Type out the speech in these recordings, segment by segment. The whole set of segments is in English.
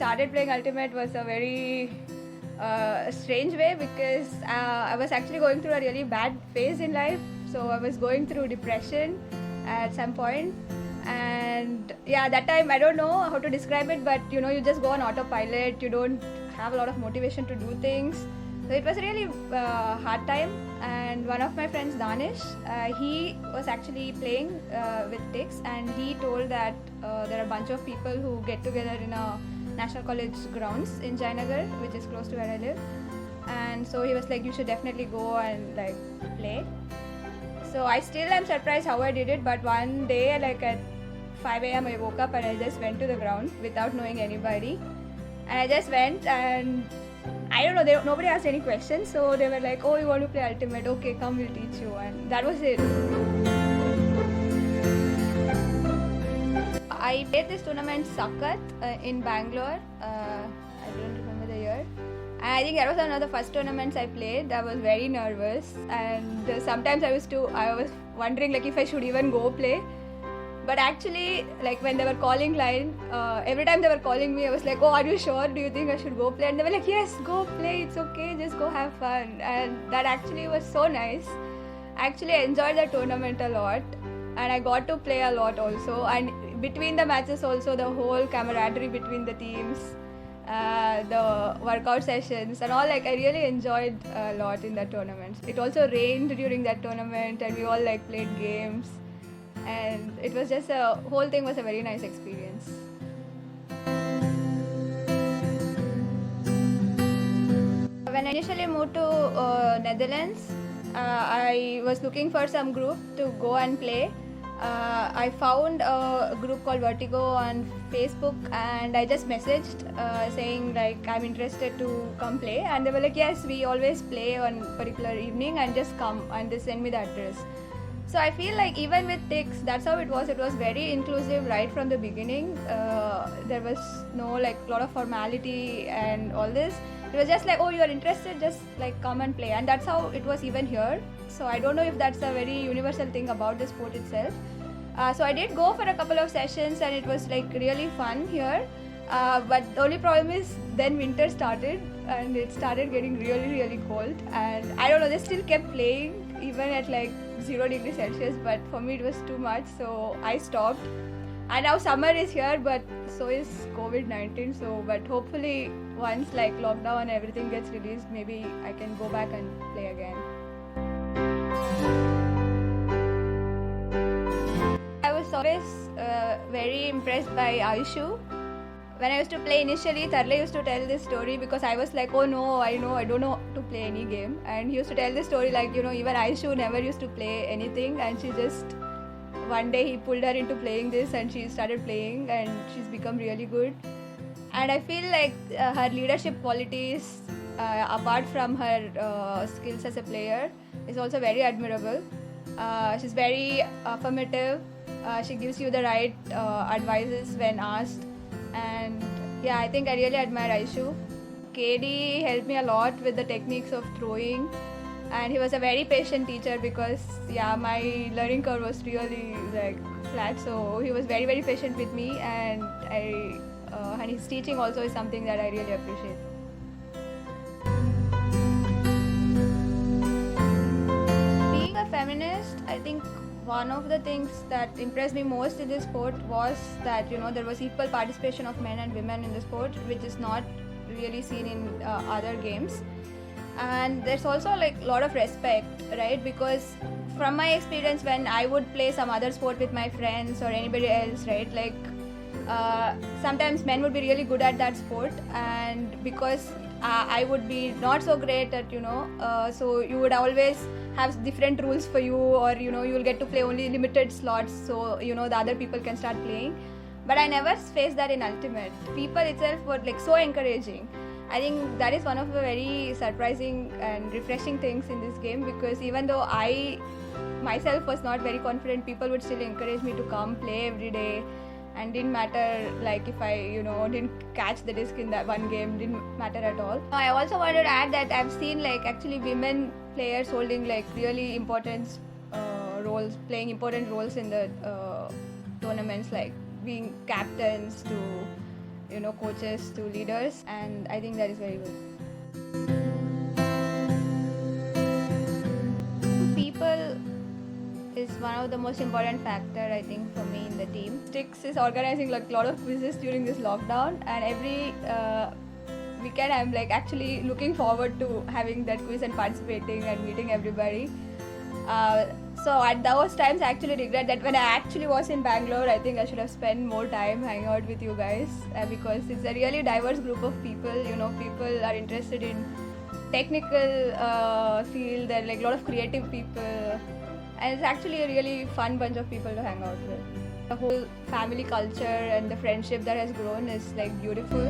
started playing Ultimate was a very strange way because I was actually going through a really bad phase in life. So I was going through depression at some point, and yeah, that time I don't know how to describe it, but you know, you just go on autopilot. You don't have a lot of motivation to do things. So it was a really hard time, and one of my friends, Danish, he was actually playing with Tix, and he told that there are a bunch of people who get together in a National College grounds in Jayanagar, which is close to where I live. And so he was like, you should definitely go and like play. So I still am surprised how I did it, but one day like at 5 a.m. I woke up and I just went to the ground without knowing anybody. And I just went and I don't know, nobody asked any questions, so they were like, oh, you want to play Ultimate? Okay, come, we'll teach you. And that was it. I played this tournament, Sakat, in Bangalore. I don't remember the year. And I think that was one of the first tournaments I played. I was very nervous, and sometimes I was wondering like if I should even go play. But actually, like when they were calling line, every time they were calling me, I was like, oh, are you sure? Do you think I should go play? And they were like, yes, go play. It's okay. Just go have fun. And that actually was so nice. I actually enjoyed the tournament a lot. And I got to play a lot also. And between the matches also, the whole camaraderie between the teams, the workout sessions and all, like I really enjoyed a lot in that tournament. It also rained during that tournament and we all like played games. And it was just whole thing was a very nice experience. When I initially moved to Netherlands, I was looking for some group to go and play. I found a group called Vertigo on Facebook and I just messaged saying like I'm interested to come play, and they were like, yes, we always play on particular evening and just come, and they send me the address. So I feel like even with Tix, that's how it was. It was very inclusive right from the beginning. There was no like lot of formality and all this. It was just like, oh, you are interested, just like come and play. And that's how it was even here. So I don't know if that's a very universal thing about the sport itself. So I did go for a couple of sessions and it was like really fun here. But the only problem is then winter started and it started getting really cold. And I don't know, they still kept playing even at like 0 degrees Celsius, but for me it was too much, so I stopped. And now summer is here, but so is COVID-19. So, but hopefully once like lockdown and everything gets released, maybe I can go back and play again. I was always very impressed by Aishu. When I used to play initially, Tarle used to tell this story because I was like, oh no, I don't know to play any game. And he used to tell this story like, you know, even Aishu never used to play anything, and she just, one day he pulled her into playing this and she started playing and she's become really good. And I feel like her leadership qualities, apart from her skills as a player, is also very admirable. She's very affirmative. She gives you the right advices when asked. And yeah, I think I really admire Aishu. KD helped me a lot with the techniques of throwing, and he was a very patient teacher because yeah, my learning curve was really like flat, so he was very patient with me, and and his teaching also is something that I really appreciate. Being a feminist, I think one of the things that impressed me most in this sport was that, you know, there was equal participation of men and women in the sport, which is not really seen in other games. And there's also like a lot of respect, right? Because from my experience, when I would play some other sport with my friends or anybody else, right, like sometimes men would be really good at that sport, and because I would be not so great at, you know, so you would always have different rules for you, or you know, you will get to play only limited slots, so you know the other people can start playing. But I never faced that in Ultimate. People itself were like so encouraging. I think that is one of the very surprising and refreshing things in this game, because even though I myself was not very confident, people would still encourage me to come play every day. And didn't matter like if I, you know, didn't catch the disc in that one game, didn't matter at all. I also wanted to add that I've seen like actually women players holding like really important roles, playing important roles in the tournaments, like being captains to coaches to leaders, and I think that is very good. People is one of the most important factor, I think, for me in the team. Stix is organizing like a lot of quizzes during this lockdown, and every weekend I'm like actually looking forward to having that quiz and participating and meeting everybody. So at those times I actually regret that when I actually was in Bangalore, I think I should have spent more time hanging out with you guys, because it's a really diverse group of people. People are interested in technical field. There are like a lot of creative people, and it's actually a really fun bunch of people to hang out with. The whole family culture and the friendship that has grown is like beautiful.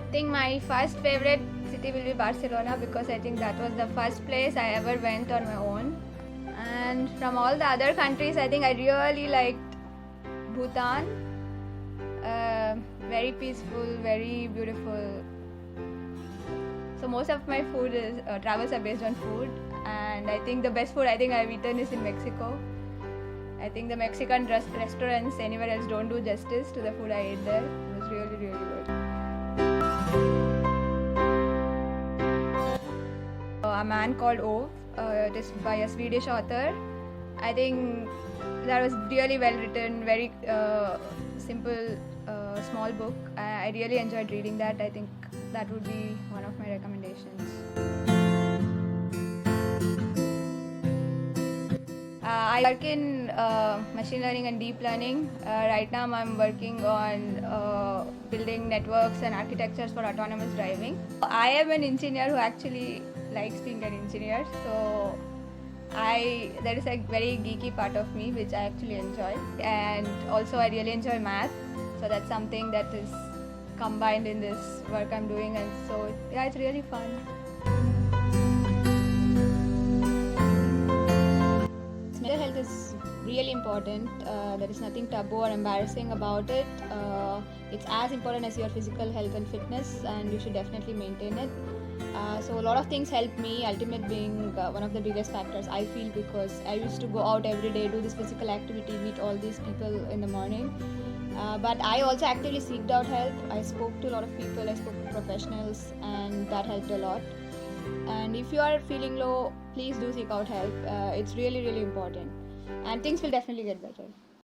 I think my first favorite city will be Barcelona, because I think that was the first place I ever went on my own. And from all the other countries, I think I really liked Bhutan. Very peaceful, very beautiful. So most of my food is travels are based on food, and I think the best food I think I've eaten is in Mexico. I think the Mexican restaurants anywhere else don't do justice to the food I ate there. It was really, really good. A Man Called Ove. It is by a Swedish author. I think that was really well written, very simple, small book. I really enjoyed reading that. I think that would be one of my recommendations. I work in machine learning and deep learning. Right now I'm working on building networks and architectures for autonomous driving. I am an engineer who actually likes being an engineer, so there is a very geeky part of me which I actually enjoy, and also I really enjoy math, so that's something that is combined in this work I'm doing, and so yeah, it's really fun. Mental health is really important. There is nothing taboo or embarrassing about it. It's as important as your physical health and fitness, and you should definitely maintain it. So a lot of things help me, ultimate being one of the biggest factors I feel, because I used to go out every day, do this physical activity, meet all these people in the morning. But I also actively seeked out help. I spoke to a lot of people, I spoke to professionals, and that helped a lot. And if you are feeling low, please do seek out help. It's really, really important. And things will definitely get better.